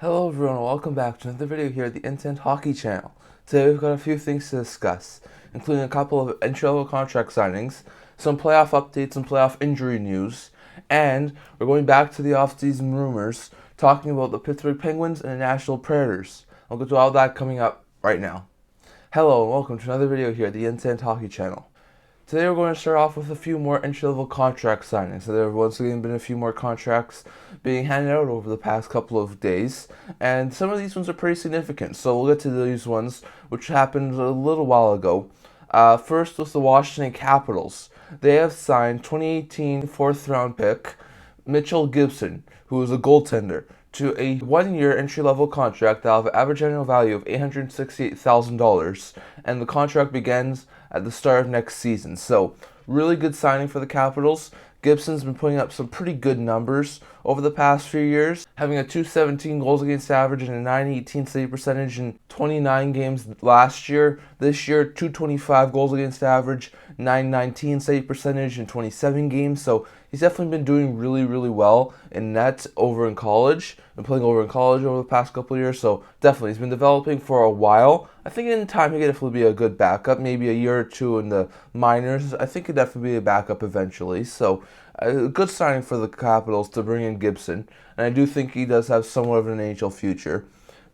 Hello everyone, and welcome back to another video here at the Instant Hockey channel. Today we've got a few things to discuss, including a couple of NHL contract signings, some playoff updates and playoff injury news, and we're going back to the offseason rumors, talking about the Pittsburgh Penguins and the Nashville Predators. I'll go to all that coming up right now. Hello and welcome to another video here at the Instant Hockey channel. Today we're going to start off with a few more entry-level contract signings. So there have once again been a few more contracts being handed out over the past couple of days, and some of these ones are pretty significant. So we'll get to these ones, which happened a little while ago. First was the Washington Capitals. They have signed 2018 fourth-round pick Mitchell Gibson, who is a goaltender, to a one-year entry-level contract that will have an average annual value of $868,000, and the contract begins at the start of next season. So, really good signing for the Capitals. Gibson's been putting up some pretty good numbers over the past few years, having a .217 goals against average and a .918 save percentage in 29 games last year. This year, .225 goals against average, .919 save percentage in 27 games. So he's definitely been doing really well in net over in college, and playing over in college over the past couple of years. So definitely, he's been developing for a while. I think in time he could definitely be a good backup, maybe a year or two in the minors. I think he'd definitely be a backup eventually. So a good signing for the Capitals to bring in Gibson, and I do think he does have somewhat of an NHL future.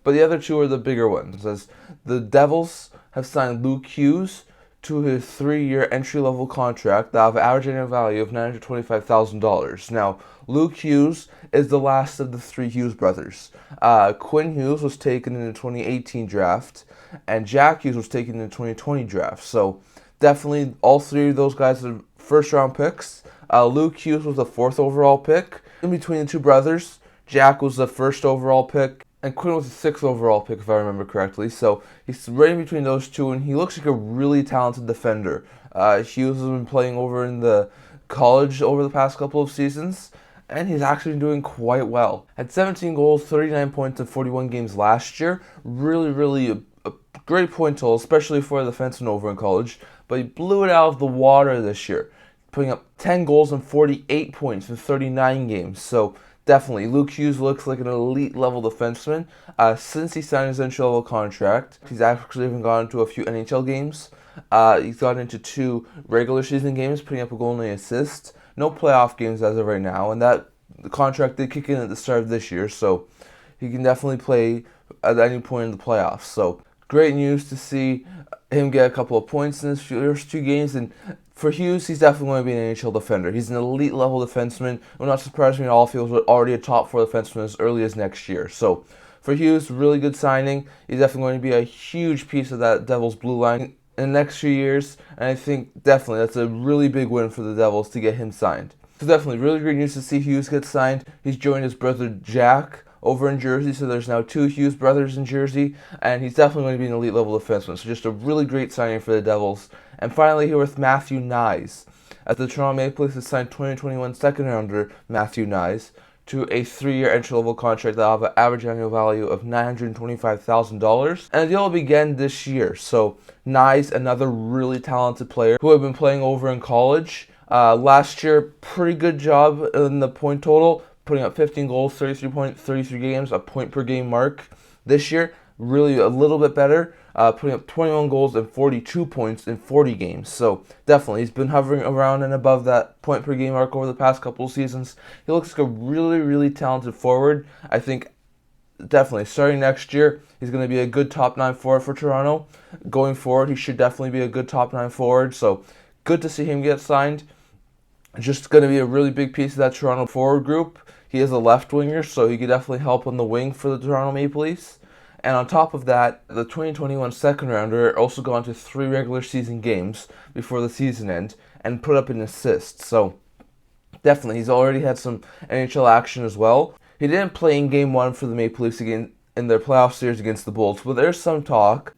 But the other two are the bigger ones, as the Devils have signed Luke Hughes to his 3-year entry-level contract that have an average annual value of $925,000. Now, Luke Hughes is the last of the three Hughes brothers. Quinn Hughes was taken in the 2018 draft, and Jack Hughes was taken in the 2020 draft. So, definitely all three of those guys are first-round picks. Luke Hughes was the 4th overall pick. In between the two brothers, Jack was the 1st overall pick, and Quinn was the 6th overall pick, if I remember correctly. So he's right in between those two, and he looks like a really talented defender. Hughes has been playing over in the college over the past couple of seasons, and he's actually been doing quite well. Had 17 goals, 39 points in 41 games last year. Really a great point total, especially for a defenseman over in college. But he blew it out of the water this year, putting up 10 goals and 48 points in 39 games. So definitely, Luke Hughes looks like an elite level defenseman. Since he signed his entry-level contract, he's actually even gone into a few NHL games. He's gotten into 2 regular season games, putting up a goal and an assist. No playoff games as of right now, and the contract did kick in at the start of this year, so he can definitely play at any point in the playoffs. So great news to see him get a couple of points in his first 2 games, and for Hughes, he's definitely going to be an NHL defender. He's an elite level defenseman. It would not surprise me at all if he was already a top 4 defenseman as early as next year. So for Hughes, really good signing. He's definitely going to be a huge piece of that Devils blue line in the next few years, and I think definitely that's a really big win for the Devils to get him signed. So definitely really great news to see Hughes get signed. He's joined his brother Jack over in Jersey, so there's now 2 Hughes brothers in Jersey, and he's definitely going to be an elite level defenseman. So just a really great signing for the Devils. And finally here with Matthew Knies, as the Toronto Maple Leafs has signed 2021 second rounder Matthew Knies to a 3-year entry-level contract that will have an average annual value of $925,000, and the deal will begin this year. So Knies, another really talented player who had been playing over in college. Last year, pretty good job in the point total, putting up 15 goals, 33 points, 33 games, a point per game mark. This year, really a little bit better, putting up 21 goals and 42 points in 40 games. So definitely, he's been hovering around and above that point per game mark over the past couple of seasons. He looks like a really talented forward. I think definitely starting next year, he's going to be a good top 9 forward for Toronto. Going forward, he should definitely be a good top 9 forward. So good to see him get signed. Just going to be a really big piece of that Toronto forward group. He is a left winger, so he could definitely help on the wing for the Toronto Maple Leafs. And on top of that, the 2021 second rounder also got into 3 regular season games before the season end and put up an assist. So definitely, he's already had some NHL action as well. He didn't play in Game 1 for the Maple Leafs again in their playoff series against the Bulls, but there's some talk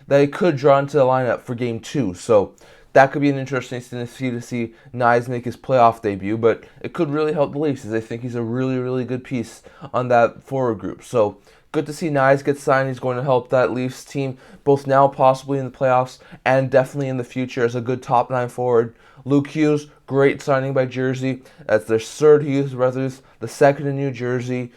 that he could draw into the lineup for Game 2. So that could be an interesting thing to see Knies make his playoff debut, but it could really help the Leafs, as I think he's a really good piece on that forward group. So good to see Knies get signed. He's going to help that Leafs team both now possibly in the playoffs and definitely in the future as a good top 9 forward. Luke Hughes, Great signing by Jersey. That's their third Hughes brothers, the second in New Jersey.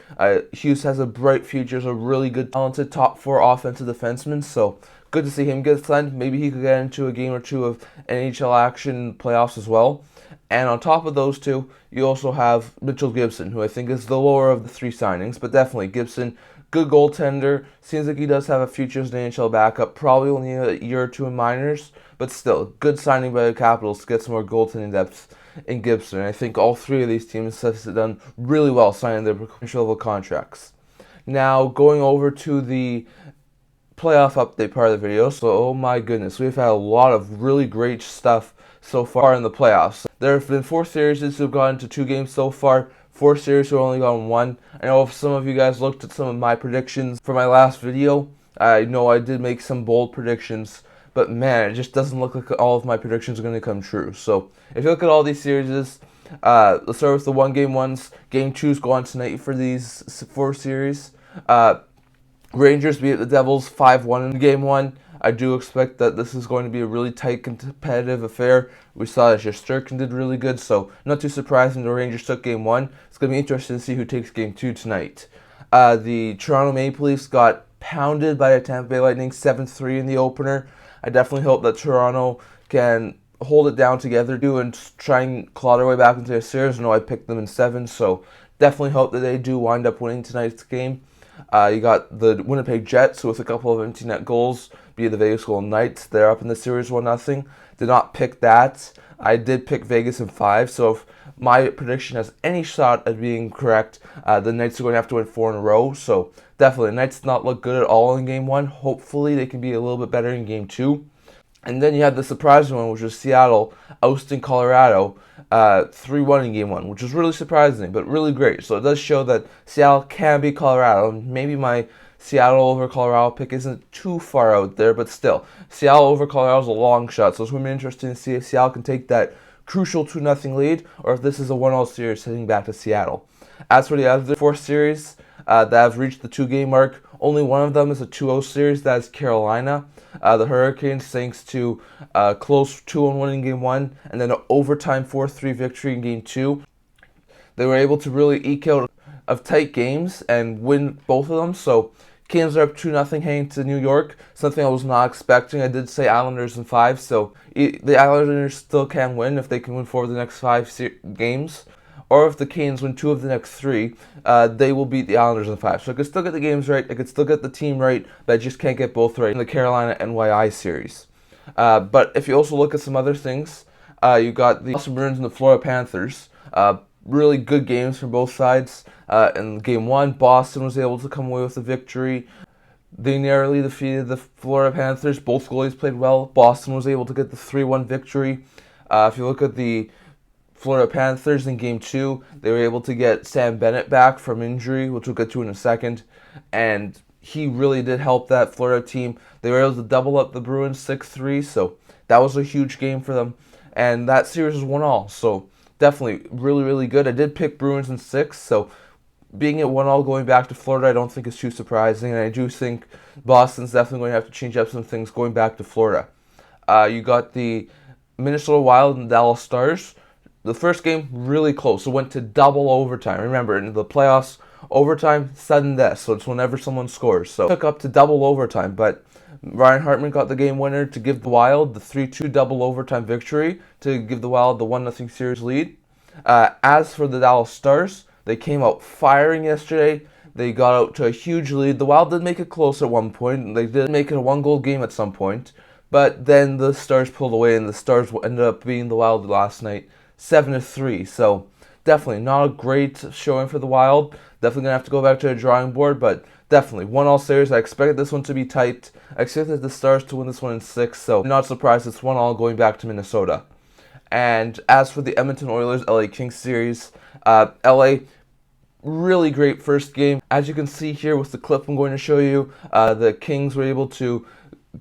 Hughes has a bright future, is a really good, talented top 4 offensive defenseman, so good to see him get signed. Maybe he could get into a game or two of NHL action in playoffs as well. And on top of those two, you also have Mitchell Gibson, who I think is the lower of the 3 signings, but definitely Gibson, good goaltender. Seems like he does have a future as an NHL backup, probably only a year or two in minors, but still, good signing by the Capitals to get some more goaltending depth in Gibson. And I think all 3 of these teams have done really well signing their provincial level contracts. Now, going over to the playoff update part of the video. So, oh my goodness, we've had a lot of really great stuff so far in the playoffs. There have been 4 series who have gone to 2 games so far, 4 series who have only gone 1. I know if some of you guys looked at some of my predictions for my last video, I know I did make some bold predictions, but man, it just doesn't look like all of my predictions are going to come true. So, if you look at all these series, let's start with the 1-game ones. Game 2's go on tonight for these 4 series. Rangers beat the Devils 5-1 in Game 1. I do expect that this is going to be a really tight, competitive affair. We saw that Shesterkin did really good, so not too surprising the Rangers took Game 1. It's going to be interesting to see who takes Game 2 tonight. The Toronto Maple Leafs got pounded by the Tampa Bay Lightning 7-3 in the opener. I definitely hope that Toronto can hold it down together and try and claw their way back into the series. I know I picked them in 7, so definitely hope that they do wind up winning tonight's game. You got the Winnipeg Jets with a couple of empty net goals, be the Vegas Golden Knights. They're up in the series 1-0. Did not pick that. I did pick Vegas in 5, so if my prediction has any shot at being correct, the Knights are going to have to win 4 in a row. So definitely, the Knights did not look good at all in Game 1. Hopefully, they can be a little bit better in Game 2. And then you had the surprising one, which was Seattle ousting Colorado 3-1 in Game 1, which was really surprising, but really great. So it does show that Seattle can beat Colorado. Maybe my Seattle over Colorado pick isn't too far out there, but still, Seattle over Colorado is a long shot. So it's going to be interesting to see if Seattle can take that crucial 2-0 lead, or if this is a 1-0 series heading back to Seattle. As for the other 4 series that have reached the 2-game mark, only one of them is a 2-0 series. That is Carolina. The Hurricanes, thanks to a close 2-1 in Game 1 and then an overtime 4-3 victory in Game 2, they were able to really eke out of tight games and win both of them. So Canes are up 2-0 heading to New York, something I was not expecting. I did say Islanders in 5, so the Islanders still can win if they can win 4 of the next 5 games. Or if the Canes win 2 of the next 3, they will beat the Islanders in 5. So I could still get the games right, I could still get the team right, but I just can't get both right in the Carolina-NYI series. But if you also look at some other things, you got the Boston Bruins and the Florida Panthers. Really good games from both sides. In Game 1, Boston was able to come away with a victory. They narrowly defeated the Florida Panthers. Both goalies played well. Boston was able to get the 3-1 victory. If you look at the Florida Panthers in Game 2, they were able to get Sam Bennett back from injury, which we'll get to in a second, and he really did help that Florida team. They were able to double up the Bruins 6-3, so that was a huge game for them, and that series was 1-1, so definitely really, really good. I did pick Bruins in 6, so being at 1-1 going back to Florida I don't think is too surprising, and I do think Boston's definitely going to have to change up some things going back to Florida. You got the Minnesota Wild and Dallas Stars. The first game, really close. It went to double overtime. Remember, in the playoffs, overtime, sudden death. So it's whenever someone scores. So it took up to double overtime. But Ryan Hartman got the game winner to give the Wild the 3-2 double overtime victory to give the Wild the 1-0 series lead. As for the Dallas Stars, they came out firing yesterday. They got out to a huge lead. The Wild did make it close at one point. They did make it a 1-goal game at some point. But then the Stars pulled away, and the Stars ended up beating the Wild last night 7-3, so definitely not a great showing for the Wild. Definitely going to have to go back to the drawing board, but definitely 1-1 series. I expected this one to be tight. I expected the Stars to win this one in 6, so not surprised it's 1-1 going back to Minnesota. And as for the Edmonton Oilers LA Kings series, LA, really great first game. As you can see here with the clip I'm going to show you, the Kings were able to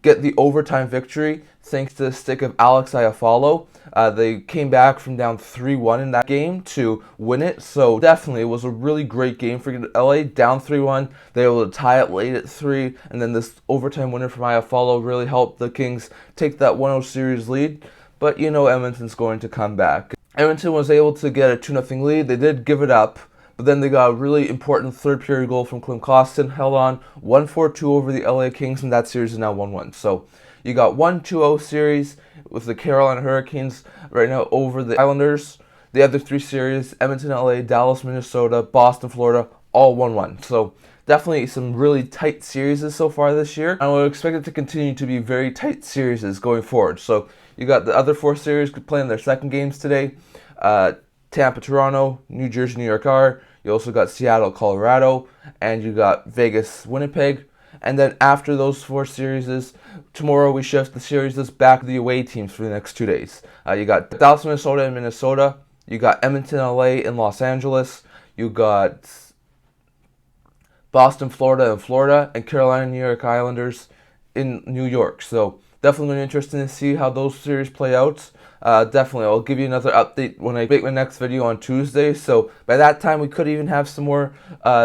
get the overtime victory thanks to the stick of Alex Iafallo. They came back from down 3-1 in that game to win it, so definitely it was a really great game for LA. Down 3-1, they were able to tie it late at 3, and then this overtime winner from Iafallo really helped the Kings take that 1-0 series lead. But you know Edmonton's going to come back. Edmonton was able to get a 2-0 lead. They did give it up, but then they got a really important third period goal from Klim Kostin, held on 1-4-2 over the LA Kings, and that series is now 1-1. So you got 1-2-0 series with the Carolina Hurricanes right now over the Islanders. The other three series, Edmonton, LA, Dallas, Minnesota, Boston, Florida, all 1-1. So definitely some really tight series so far this year. I would expect it to continue to be very tight series going forward. So you got the other four series playing their second games today. Tampa, Toronto, New Jersey, New York are. You also got Seattle, Colorado, and you got Vegas, Winnipeg. And then after those four series, tomorrow we shift the series back to the away teams for the next 2 days. You got Dallas, Minnesota, and Minnesota. You got Edmonton, LA, and Los Angeles. You got Boston, Florida, and Carolina, New York Islanders in New York. So definitely going to be interesting to see how those series play out. Definitely, I'll give you another update when I make my next video on Tuesday. So by that time, we could even have some more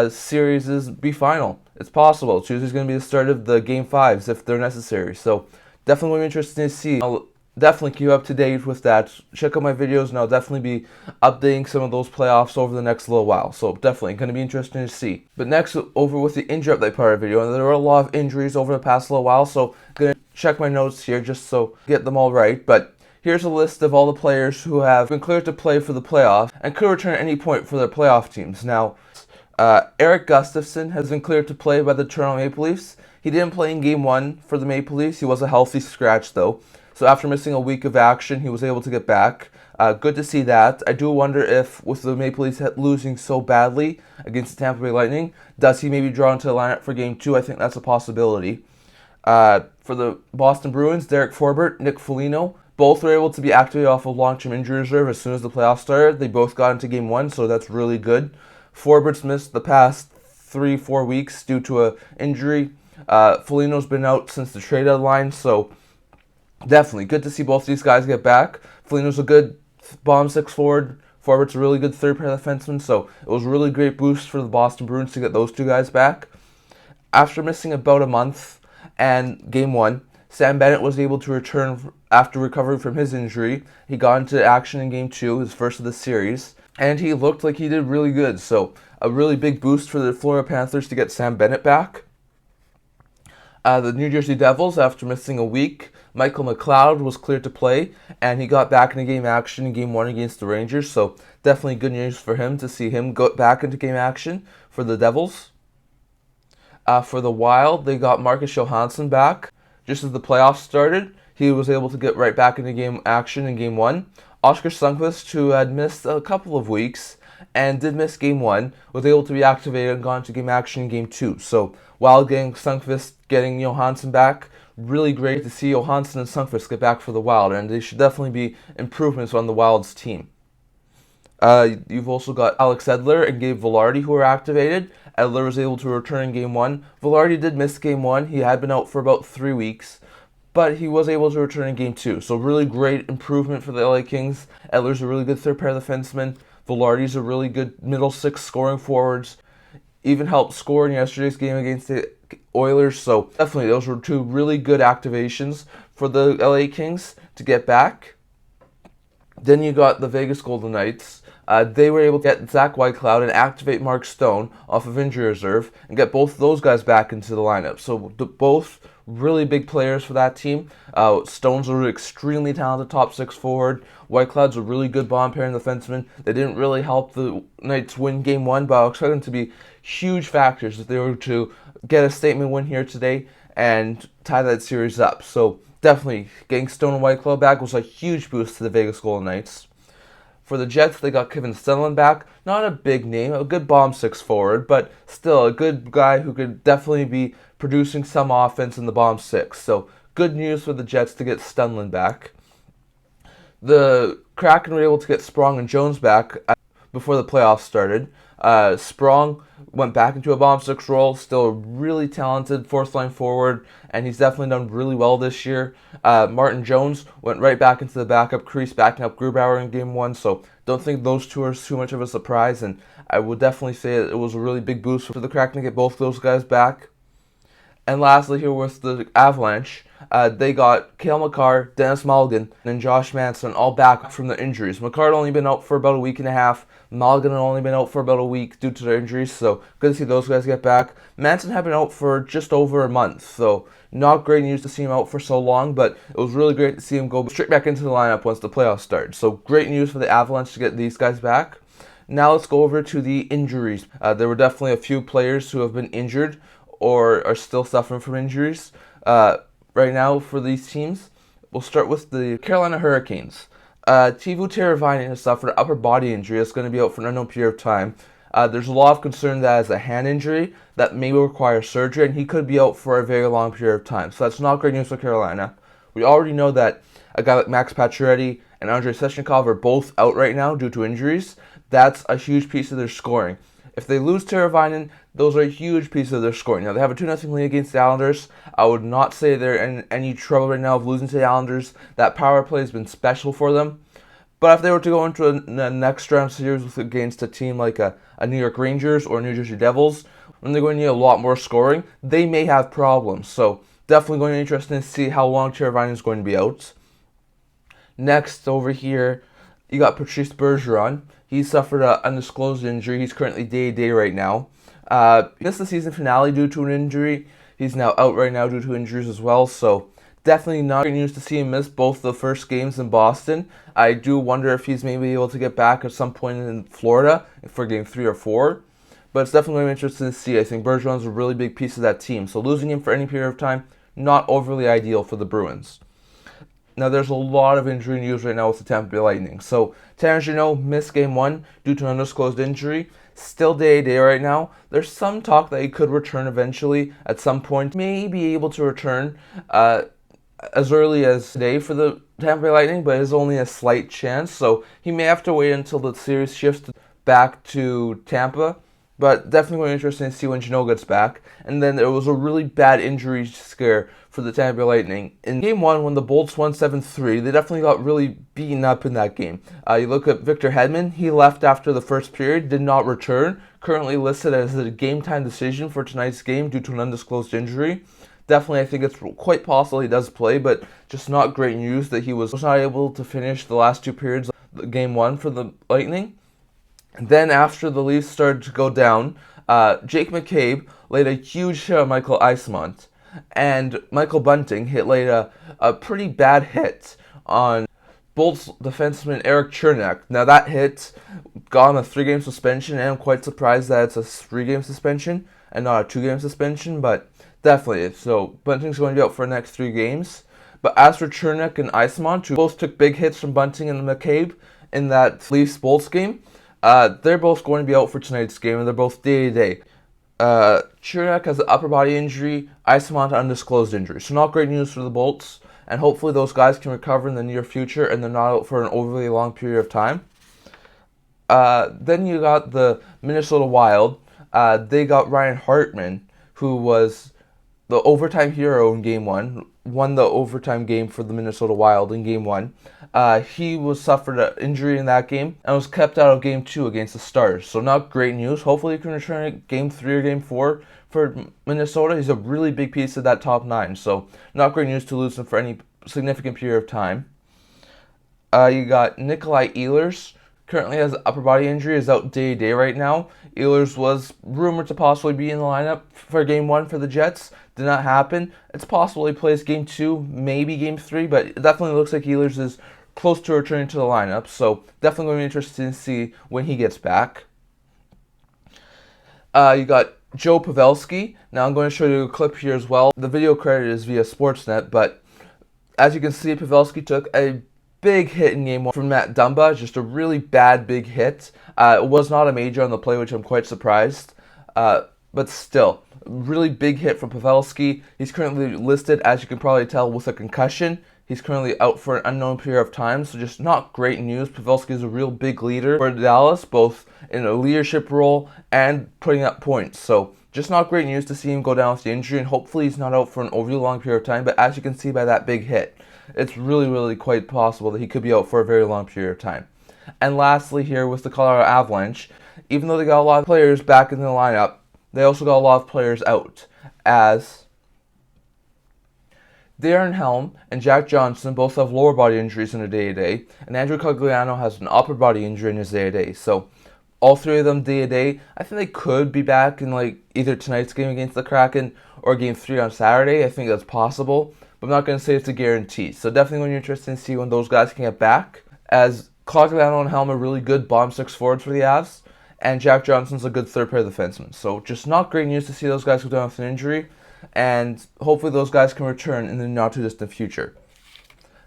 series be final. It's possible. Tuesday's going to be the start of the Game 5s if they're necessary. So definitely going to be interesting to see. I'll definitely keep up to date with that. Check out my videos, and I'll definitely be updating some of those playoffs over the next little while. So definitely going to be interesting to see. But next, over with the injury update part of the video. And there were a lot of injuries over the past little while, so going to check my notes here just so get them all right. But here's a list of all the players who have been cleared to play for the playoffs and could return at any point for their playoff teams. Now, Eric Gustafsson has been cleared to play by the Toronto Maple Leafs. He didn't play in Game 1 for the Maple Leafs. He was a healthy scratch, though. So after missing a week of action, he was able to get back. Good to see that. I do wonder if, with the Maple Leafs losing so badly against the Tampa Bay Lightning, does he maybe draw into the lineup for Game 2? I think that's a possibility. For the Boston Bruins, Derek Forbort, Nick Foligno, both were able to be activated off of long-term injury reserve as soon as the playoffs started. They both got into Game 1, so that's really good. Forbort's missed the past 3-4 weeks due to an injury. Foligno's been out since the trade deadline, so definitely good to see both these guys get back. Foligno's a good bottom six forward. Forbort's a really good third pair defenseman, so it was a really great boost for the Boston Bruins to get those two guys back. After missing about a month and Game 1, Sam Bennett was able to return after recovering from his injury. He got into action in Game 2, his first of the series, and he looked like he did really good. So a really big boost for the Florida Panthers to get Sam Bennett back. The New Jersey Devils, after missing a week, Michael McLeod was cleared to play, and he got back into game action in Game 1 against the Rangers. So definitely good news for him to see him go back into game action for the Devils. For the Wild, they got Marcus Johansson back. Just as the playoffs started, he was able to get right back into game action in Game 1. Oscar Sundqvist, who had missed a couple of weeks and did miss Game 1, was able to be activated and gone to game action in Game 2. So, Wild getting Sundqvist, getting Johansson back, really great to see Johansson and Sundqvist get back for the Wild, and they should definitely be improvements on the Wild's team. You've also got Alex Edler and Gabe Vilardi who were activated. Edler was able to return in Game 1. Vilardi did miss Game 1. He had been out for about 3 weeks, but he was able to return in Game 2. So really great improvement for the LA Kings. Edler's a really good third pair defenseman. Vilardi's a really good middle six scoring forwards. Even helped score in yesterday's game against the Oilers. So definitely those were two really good activations for the LA Kings to get back. Then you got the Vegas Golden Knights. They were able to get Zach Whitecloud and activate Mark Stone off of injury reserve and get both those guys back into the lineup. So both really big players for that team. Stone's an extremely talented top six forward. Whitecloud's a really good bottom pairing defenseman. They didn't really help the Knights win Game 1, but I expect them to be huge factors if they were to get a statement win here today and tie that series up. So definitely getting Stone and Whitecloud back was a huge boost to the Vegas Golden Knights. For the Jets, they got Kevin Stenlund back. Not a big name, a good bottom six forward, but still a good guy who could definitely be producing some offense in the bottom six. So good news for the Jets to get Stenlund back. The Kraken were able to get Sprong and Jones back before the playoffs started. Sprong went back into a bottom six role, still a really talented fourth line forward, and he's definitely done really well this year. Martin Jones went right back into the backup crease, backing up Grubauer in Game 1, so don't think those two are too much of a surprise, and I would definitely say it was a really big boost for the Kraken to get both those guys back. And lastly here with the Avalanche, They got Cale Makar, Dennis Mulligan, and Josh Manson all back from their injuries. Makar had only been out for about a week and a half. Mulligan had only been out for about a week due to their injuries, so good to see those guys get back. Manson had been out for just over a month, so not great news to see him out for so long, but it was really great to see him go straight back into the lineup once the playoffs started. So great news for the Avalanche to get these guys back. Now let's go over to the injuries. There were definitely a few players who have been injured or are still suffering from injuries right now for these teams. We'll start with the Carolina Hurricanes. Teuvo Teravainen has suffered an upper body injury that's going to be out for an unknown period of time. There's a lot of concern that it's a hand injury that may require surgery, and he could be out for a very long period of time. So that's not great news for Carolina. We already know that a guy like Max Pacioretty and Andrei Svechnikov are both out right now due to injuries. That's a huge piece of their scoring. If they lose Teravainen, those are a huge piece of their scoring. Now, they have a 2-0 lead against the Islanders. I would not say they're in any trouble right now of losing to the Islanders. That power play has been special for them. But if they were to go into a next round series against a team like a New York Rangers or New Jersey Devils, when they're going to need a lot more scoring, they may have problems. So definitely going to be interesting to see how long Teravainen is going to be out. Next, over here, you got Patrice Bergeron. He suffered an undisclosed injury. He's currently day-to-day right now. He missed the season finale due to an injury. He's now out right now due to injuries as well. So definitely not great news to see him miss both the first games in Boston. I do wonder if he's maybe able to get back at some point in Florida for game 3 or 4. But it's definitely interesting to see. I think Bergeron's a really big piece of that team. So losing him for any period of time, not overly ideal for the Bruins. Now, there's a lot of injury news right now with the Tampa Bay Lightning. So, Tanner Jeannot missed Game 1 due to an undisclosed injury. Still day-to-day right now. There's some talk that he could return eventually at some point. May be able to return as early as today for the Tampa Bay Lightning, but it's only a slight chance. So, he may have to wait until the series shifts back to Tampa. But definitely going to be interesting to see when Jeannot gets back. And then there was a really bad injury scare for the Tampa Bay Lightning. In Game 1, when the Bolts won 7-3, they definitely got really beaten up in that game. You look at Victor Hedman, he left after the first period, did not return. Currently listed as a game-time decision for tonight's game due to an undisclosed injury. Definitely, I think it's quite possible he does play, but just not great news that he was not able to finish the last 2 periods of Game 1 for the Lightning. And then after the Leafs started to go down, Jake McCabe laid a huge hit on Michael Eismont. And Michael Bunting laid a pretty bad hit on Bolts defenseman Eric Chernak. Now that hit got him a 3-game suspension, and I'm quite surprised that it's a 3-game suspension and not a 2-game suspension, but definitely. So Bunting's going to be out for the next 3 games. But as for Chernak and Eismont, who both took big hits from Bunting and McCabe in that Leafs-Bolts game, they're both going to be out for tonight's game, and they're both day-to-day. Chernak has an upper body injury, Eismont an undisclosed injury. So not great news for the Bolts, and hopefully those guys can recover in the near future and they're not out for an overly long period of time. Then you got the Minnesota Wild. They got Ryan Hartman, who was the overtime hero in Game 1, won the overtime game for the Minnesota Wild in Game 1. He suffered an injury in that game and was kept out of Game 2 against the Stars. So not great news. Hopefully he can return at Game 3 or Game 4 for Minnesota. He's a really big piece of that top 9. So not great news to lose him for any significant period of time. You got Nikolai Ehlers. Currently has an upper body injury, is out day-to-day right now. Ehlers was rumored to possibly be in the lineup for Game 1 for the Jets. Did not happen. It's possible he plays Game 2, maybe Game 3, but it definitely looks like Ehlers is close to returning to the lineup, so definitely going to be interesting to see when he gets back. You got Joe Pavelski. Now I'm going to show you a clip here as well. The video credit is via Sportsnet, but as you can see, Pavelski took a big hit in Game 1 from Matt Dumba, just a really bad big hit. It was not a major on the play, which I'm quite surprised. But still, really big hit from Pavelski. He's currently listed, as you can probably tell, with a concussion. He's currently out for an unknown period of time, so just not great news. Pavelski is a real big leader for Dallas, both in a leadership role and putting up points. So just not great news to see him go down with the injury, and hopefully he's not out for an overly long period of time. But as you can see by that big hit, it's really, really quite possible that he could be out for a very long period of time. And lastly here with the Colorado Avalanche, even though they got a lot of players back in the lineup, they also got a lot of players out, as Darren Helm and Jack Johnson both have lower body injuries in their day-to-day, and Andrew Cogliano has an upper body injury in his day-to-day. So all three of them day-to-day, I think they could be back in like either tonight's game against the Kraken or Game 3 on Saturday. I think that's possible, but I'm not going to say it's a guarantee. So definitely when you're interested to see when those guys can get back, as Cogliano and Helm are really good bottom six forwards for the Avs, and Jack Johnson's a good third pair defenseman. So just not great news to see those guys go down with an injury, and hopefully those guys can return in the not too distant future.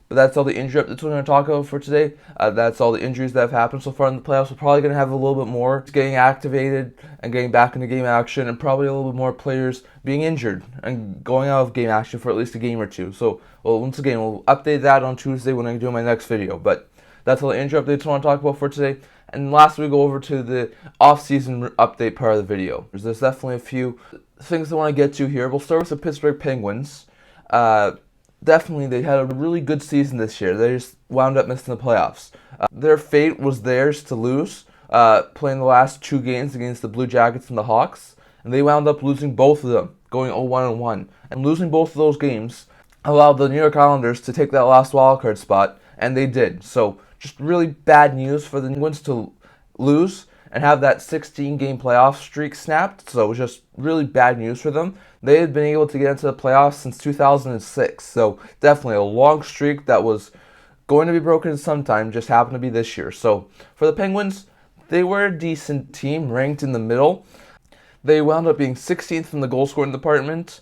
But that's all the injury updates we're going to talk about for today. That's all the injuries that have happened so far in the playoffs. We're probably going to have a little bit more getting activated and getting back into game action, and probably a little bit more players being injured and going out of game action for at least a game or two. So, once again, we'll update that on Tuesday when I do my next video. But that's all the injury updates I want to talk about for today. And lastly, we go over to the off-season update part of the video. There's definitely a few things I want to get to here. We'll start with the Pittsburgh Penguins. Definitely, they had a really good season this year. They just wound up missing the playoffs. Their fate was theirs to lose, playing the last two games against the Blue Jackets and the Hawks, and they wound up losing both of them, going 0-1-1. And losing both of those games allowed the New York Islanders to take that last wildcard spot, and they did. So, just really bad news for the Penguins to lose and have that 16-game playoff streak snapped. So it was just really bad news for them. They had been able to get into the playoffs since 2006. So definitely a long streak that was going to be broken sometime, just happened to be this year. So for the Penguins, they were a decent team, ranked in the middle. They wound up being 16th in the goal scoring department.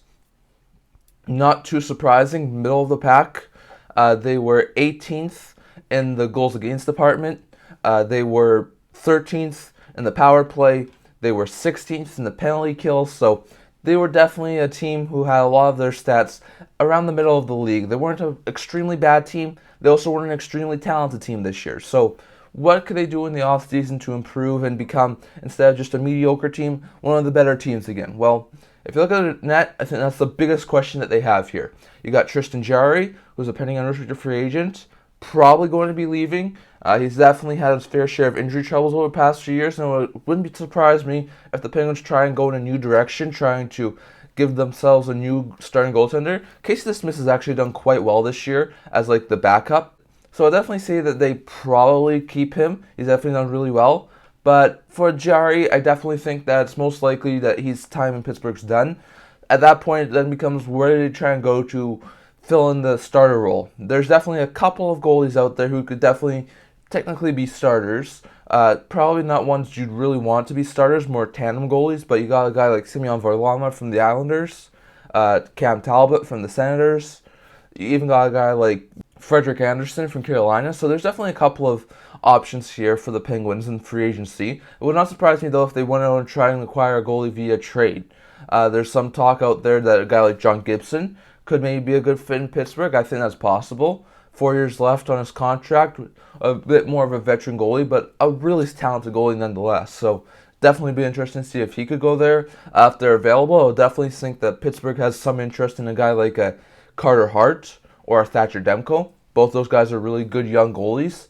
Not too surprising, middle of the pack. They were 18th in the goals against department. They were 13th in the power play. They were 16th in the penalty kills. So they were definitely a team who had a lot of their stats around the middle of the league. They weren't an extremely bad team. They also weren't an extremely talented team this year. So what could they do in the offseason to improve and become, instead of just a mediocre team, one of the better teams again? Well, if you look at the net, I think that's the biggest question that they have here. You got Tristan Jarry, who's a pending unrestricted free agent, probably going to be leaving. He's definitely had his fair share of injury troubles over the past few years, and it wouldn't surprise me if the Penguins try and go in a new direction, trying to give themselves a new starting goaltender. Casey DeSmith has actually done quite well this year as like the backup, so I definitely say that they probably keep him. He's definitely done really well. But for Jarry, I definitely think that it's most likely that his time in Pittsburgh's done. At that point, it then becomes where do they try and go to fill in the starter role. There's definitely a couple of goalies out there who could definitely technically be starters. Probably not ones you'd really want to be starters, more tandem goalies, but you got a guy like Semyon Varlamov from the Islanders, Cam Talbot from the Senators. You even got a guy like Frederik Andersen from Carolina. So there's definitely a couple of options here for the Penguins in free agency. It would not surprise me, though, if they went out and tried and acquire a goalie via trade. There's some talk out there that a guy like John Gibson could maybe be a good fit in Pittsburgh. I think that's possible. 4 years left on his contract, a bit more of a veteran goalie, but a really talented goalie nonetheless. So definitely be interesting to see if he could go there. If they're available, I would definitely think that Pittsburgh has some interest in a guy like a Carter Hart or a Thatcher Demko. Both those guys are really good young goalies.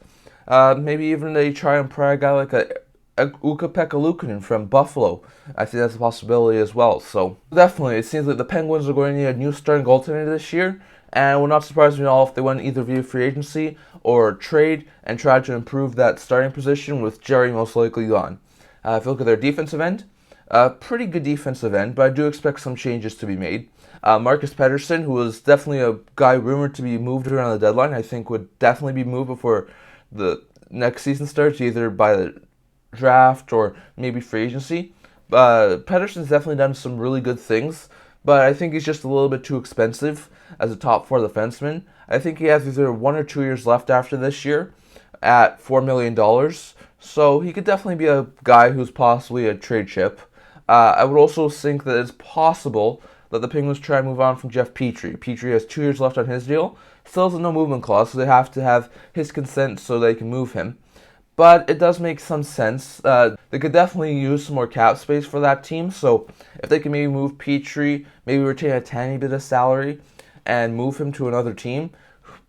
Maybe even they try and pry a guy like a Ukko-Pekka Luukkonen from Buffalo. I think that's a possibility as well. So definitely, it seems like the Penguins are going to need a new starting goaltender this year, and it would not surprise me at all if they went either via free agency or trade and tried to improve that starting position with Jarry most likely gone. If you look at their defensive end, pretty good defensive end, but I do expect some changes to be made. Marcus Pettersson, who was definitely a guy rumored to be moved around the deadline, I think would definitely be moved before the next season starts, either by the draft or maybe free agency. Pettersson's definitely done some really good things, but I think he's just a little bit too expensive as a top four defenseman. I think he has either 1 or 2 years left after this year at $4 million, so he could definitely be a guy who's possibly a trade chip. I would also think that it's possible that the Penguins try and move on from Jeff Petrie. Petrie has 2 years left on his deal, still has a no movement clause, so they have to have his consent so they can move him. But it does make some sense. They could definitely use some more cap space for that team. So if they can maybe move Petrie, maybe retain a tiny bit of salary, and move him to another team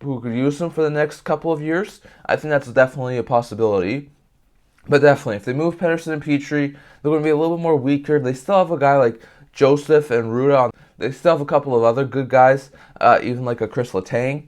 who could use him for the next couple of years, I think that's definitely a possibility. But definitely, if they move Pettersson and Petrie, they're going to be a little bit more weaker. They still have a guy like Joseph and Ruda They still have a couple of other good guys, even like a Chris Letang.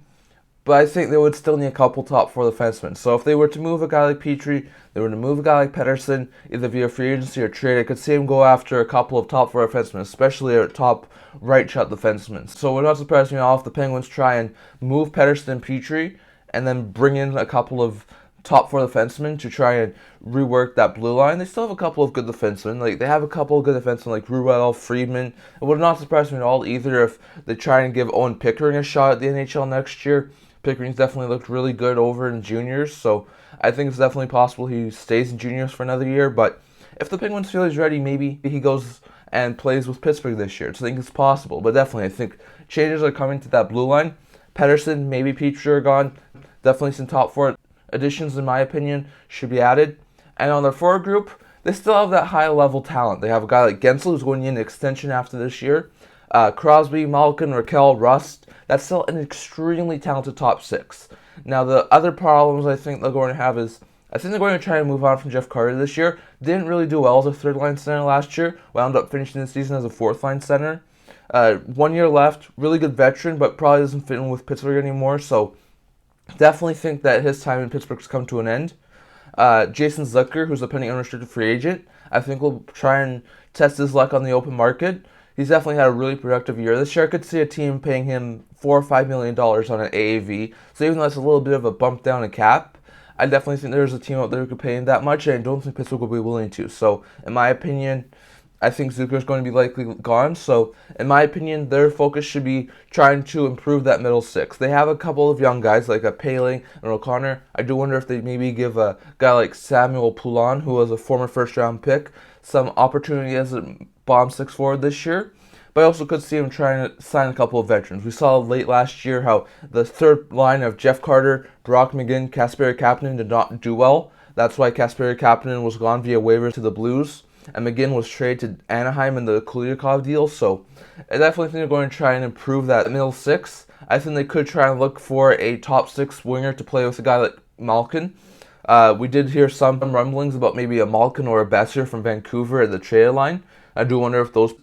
But I think they would still need a couple top four defensemen. So if they were to move a guy like Petrie, they were to move a guy like Pettersson, either via free agency or trade, I could see him go after a couple of top four defensemen, especially a top right shot defenseman. So it would not surprise me at all if the Penguins try and move Pettersson and Petrie and then bring in a couple of top four defensemen to try and rework that blue line. They still have a couple of good defensemen. Like, they have a couple of good defensemen like Ruel, Friedman. It would not surprise me at all either if they try and give Owen Pickering a shot at the NHL next year. Pickering's definitely looked really good over in juniors, so I think it's definitely possible he stays in juniors for another year. But if the Penguins feel he's ready, maybe he goes and plays with Pittsburgh this year. So I think it's possible. But definitely, I think changes are coming to that blue line. Pettersson, maybe Petrie are gone. Definitely some top four additions, in my opinion, should be added. And on their forward group, they still have that high-level talent. They have a guy like Gensel who's going to need an extension after this year. Crosby, Malkin, Raquel, Rust. That's still an extremely talented top six. Now, the other problems I think they're going to have is, I think they're going to try and move on from Jeff Carter this year. Didn't really do well as a third-line center last year. Wound up finishing the season as a fourth-line center. 1 year left. Really good veteran, but probably doesn't fit in with Pittsburgh anymore. So, definitely think that his time in Pittsburgh's come to an end. Jason Zucker, who's a pending unrestricted free agent, I think will try and test his luck on the open market. He's definitely had a really productive year this year. I could see a team paying him $4 or $5 million on an AAV. So even though that's a little bit of a bump down in cap, I definitely think there's a team out there who could pay him that much, and I don't think Pittsburgh will be willing to. So in my opinion, I think Zucker's going to be likely gone. So in my opinion, their focus should be trying to improve that middle six. They have a couple of young guys like a Paling and O'Connor. I do wonder if they maybe give a guy like Samuel Poulin, who was a former first-round pick, some opportunity as a bottom six forward this year. But I also could see him trying to sign a couple of veterans. We saw late last year how the third line of Jeff Carter, Brock McGinn, Kasperi Kapanen did not do well. That's why Kasperi Kapanen was gone via waivers to the Blues, and McGinn was traded to Anaheim in the Kulikov deal. So I definitely think they're going to try and improve that middle six. I think they could try and look for a top six winger to play with a guy like Malkin. We did hear some rumblings about maybe a Malkin or a Besser from Vancouver at the trade line. I do wonder if those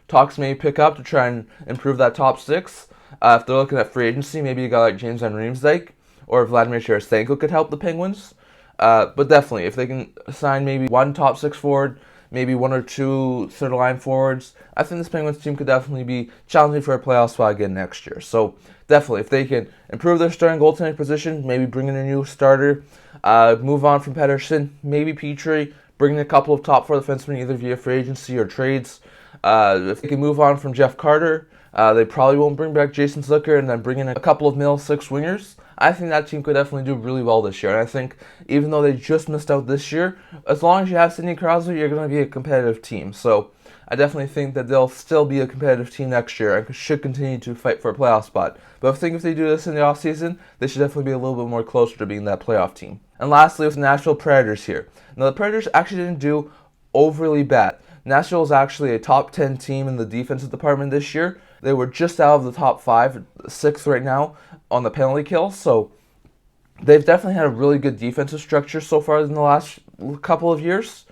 talks may pick up to try and improve that top six. If they're looking at free agency, maybe a guy like James Van Riemsdyk or Vladimir Tarasenko could help the Penguins. But definitely, if they can sign maybe one top six forward, maybe one or two third line forwards, I think this Penguins team could definitely be challenging for a playoff spot again next year. So definitely, if they can improve their starting goaltending position, maybe bring in a new starter, move on from Pettersson, maybe Petrie, bring in a couple of top four defensemen either via free agency or trades. If they can move on from Jeff Carter, they probably won't bring back Jason Zucker and then bring in a couple of middle six wingers. I think that team could definitely do really well this year. And I think even though they just missed out this year, as long as you have Sidney Crosby, you're going to be a competitive team. So I definitely think that they'll still be a competitive team next year and should continue to fight for a playoff spot. But I think if they do this in the offseason, they should definitely be a little bit more closer to being that playoff team. And lastly, with the Nashville Predators here. Now, the Predators actually didn't do overly bad. Nashville is actually a top 10 team in the defensive department this year. They were just out of the top 5, 6th right now on the penalty kill. So they've definitely had a really good defensive structure so far in the last couple of years.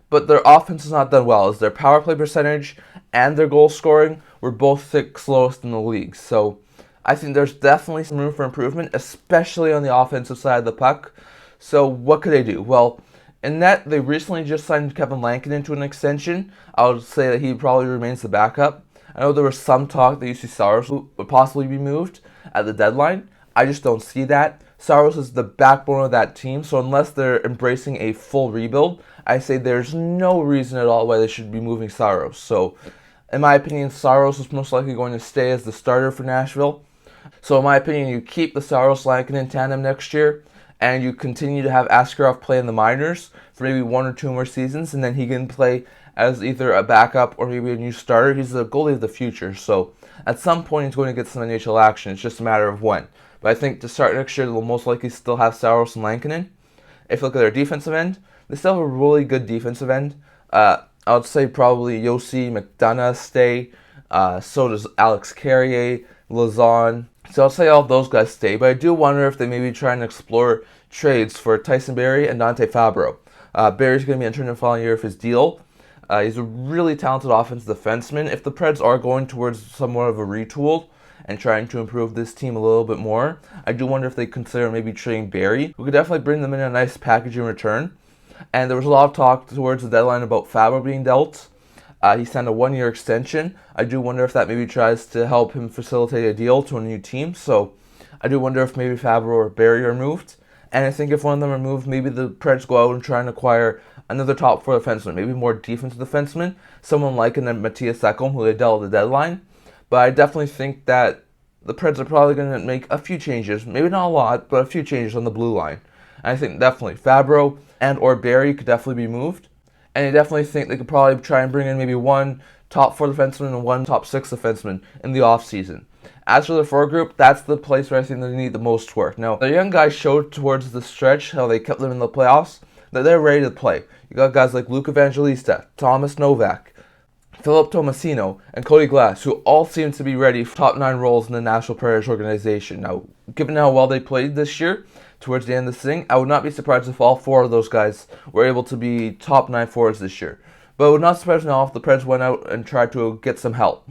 But their offense has not done well, as their power play percentage and their goal scoring were both slowest in the league. So I think there's definitely some room for improvement, especially on the offensive side of the puck. So what could they do? Well, in net, they recently just signed Kevin Lankin into an extension. I would say that he probably remains the backup. I know there was some talk that UC Saros would possibly be moved at the deadline. I just don't see that. Saros is the backbone of that team, so unless they're embracing a full rebuild, I say there's no reason at all why they should be moving Saros. So, in my opinion, Saros is most likely going to stay as the starter for Nashville. So, in my opinion, you keep the Saros-Lankin tandem next year, and you continue to have Askarov play in the minors for maybe 1 or 2 more seasons, and then he can play as either a backup or maybe a new starter. He's the goalie of the future, so at some point he's going to get some NHL action. It's just a matter of when. But I think to start next year, they'll most likely still have Saros and Lankinen. If you look at their defensive end, they still have a really good defensive end. I would say probably Yossi, McDonough stay. So does Alex Carrier, Lazon. So I'll say all of those guys stay. But I do wonder if they maybe try and explore trades for Tyson Barrie and Dante Fabro. Barry's going to be entering the following year of his deal. He's a really talented offensive defenseman. If the Preds are going towards somewhat of a retool and trying to improve this team a little bit more, I do wonder if they consider maybe trading Barrie, who could definitely bring them in a nice package in return. And there was a lot of talk towards the deadline about Fabro being dealt. He signed a 1-year extension. I do wonder if that maybe tries to help him facilitate a deal to a new team. So I do wonder if maybe Fabro or Barrie are moved. And I think if one of them are moved, maybe the Preds go out and try and acquire another top 4 defenseman, maybe more defensive defenseman, someone like Matthias Ekholm, who they dealt at the deadline. But I definitely think that the Preds are probably going to make a few changes, maybe not a lot, but a few changes on the blue line. And I think definitely Fabro and or Barrie could definitely be moved. And I definitely think they could probably try and bring in maybe one top 4 defenseman and one top 6 defenseman in the offseason. As for the forward group, that's the place where I think they need the most work. Now, the young guys showed towards the stretch how they kept them in the playoffs, that they're ready to play. You got guys like Luke Evangelista, Thomas Novak, Philip Tomasino, and Cody Glass, who all seem to be ready for top 9 roles in the Nashville Predators organization. Now, given how well they played this year, towards the end of this thing, I would not be surprised if all 4 of those guys were able to be top 9 forwards this year. But it would not surprise me at all if the Preds went out and tried to get some help.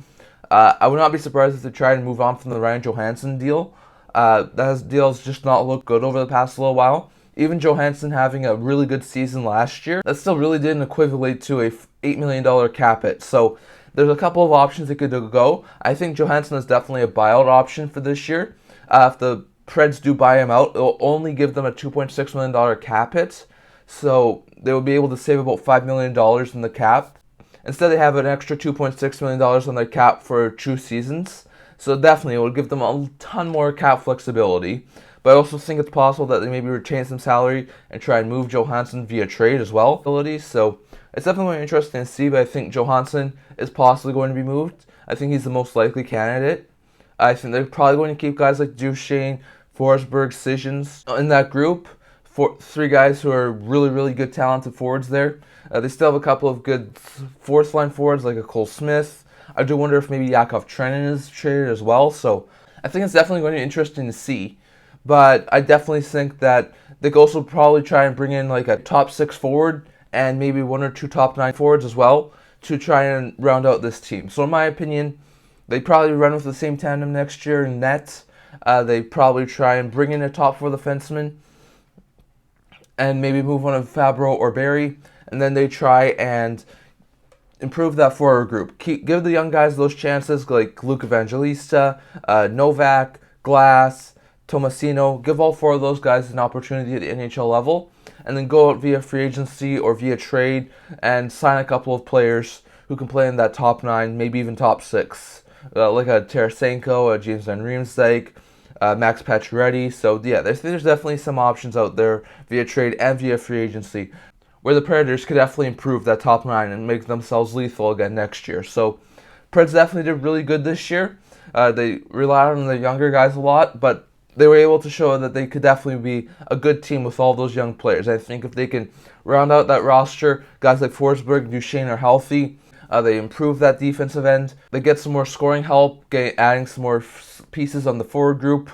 I would not be surprised if they tried to move on from the Ryan Johansson deal. That deal has just not looked good over the past little while. Even Johansson having a really good season last year, that still really didn't equivalent to a $8 million cap hit. So there's a couple of options they could go. I think Johansson is definitely a buyout option for this year. If the Preds do buy him out, it will only give them a $2.6 million cap hit. So they will be able to save about $5 million in the cap. Instead, they have an extra $2.6 million on their cap for 2 seasons. So definitely, it would give them a ton more cap flexibility. But I also think it's possible that they maybe retain some salary and try and move Johansson via trade as well. So it's definitely interesting to see, but I think Johansson is possibly going to be moved. I think he's the most likely candidate. I think they're probably going to keep guys like Duchesne, Forsberg, Sissons in that group. 3 guys who are really, really good, talented forwards there. They still have a couple of good fourth-line forwards like a Cole Smith. I do wonder if maybe Yakov Trenin is traded as well. So I think it's definitely going to be interesting to see. But I definitely think that they could also probably try and bring in like a top 6 forward and maybe 1 or 2 top 9 forwards as well to try and round out this team. So in my opinion, they probably run with the same tandem next year in net. They probably try and bring in a top 4 defenseman and maybe move on to Fabro or Barrie. And then they try and improve that forward group. Give the young guys those chances like Luke Evangelista, Novak, Glass, Tomasino. Give all 4 of those guys an opportunity at the NHL level. And then go out via free agency or via trade and sign a couple of players who can play in that top 9, maybe even top 6. Like a Tarasenko, a James Van Riemsdyk, Max Pacioretty. So yeah, there's definitely some options out there via trade and via free agency where the Predators could definitely improve that top 9 and make themselves lethal again next year. So Preds definitely did really good this year. They relied on the younger guys a lot, but they were able to show that they could definitely be a good team with all those young players. I think if they can round out that roster, guys like Forsberg and Duchesne are healthy, they improve that defensive end, they get some more scoring help, adding some more pieces on the forward group,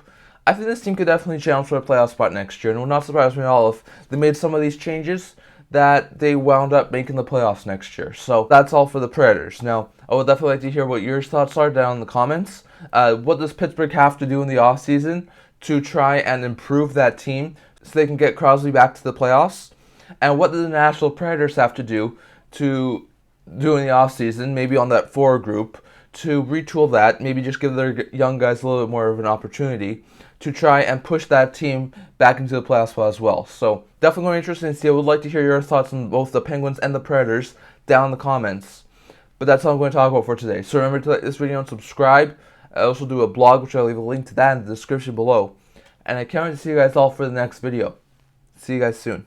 I think this team could definitely challenge for a playoff spot next year. And it would not surprise me at all if they made some of these changes that they wound up making the playoffs next year. So that's all for the Predators. Now, I would definitely like to hear what your thoughts are down in the comments. What does Pittsburgh have to do in the offseason to try and improve that team so they can get Crosby back to the playoffs? And what do the Nashville Predators have to do in the offseason, maybe on that forward group, to retool that, maybe just give their young guys a little bit more of an opportunity to try and push that team back into the playoff spot as well. So definitely going to be interesting to see. I would like to hear your thoughts on both the Penguins and the Predators down in the comments. But that's all I'm going to talk about for today. So remember to like this video and subscribe. I also do a blog, which I'll leave a link to that in the description below. And I can't wait to see you guys all for the next video. See you guys soon.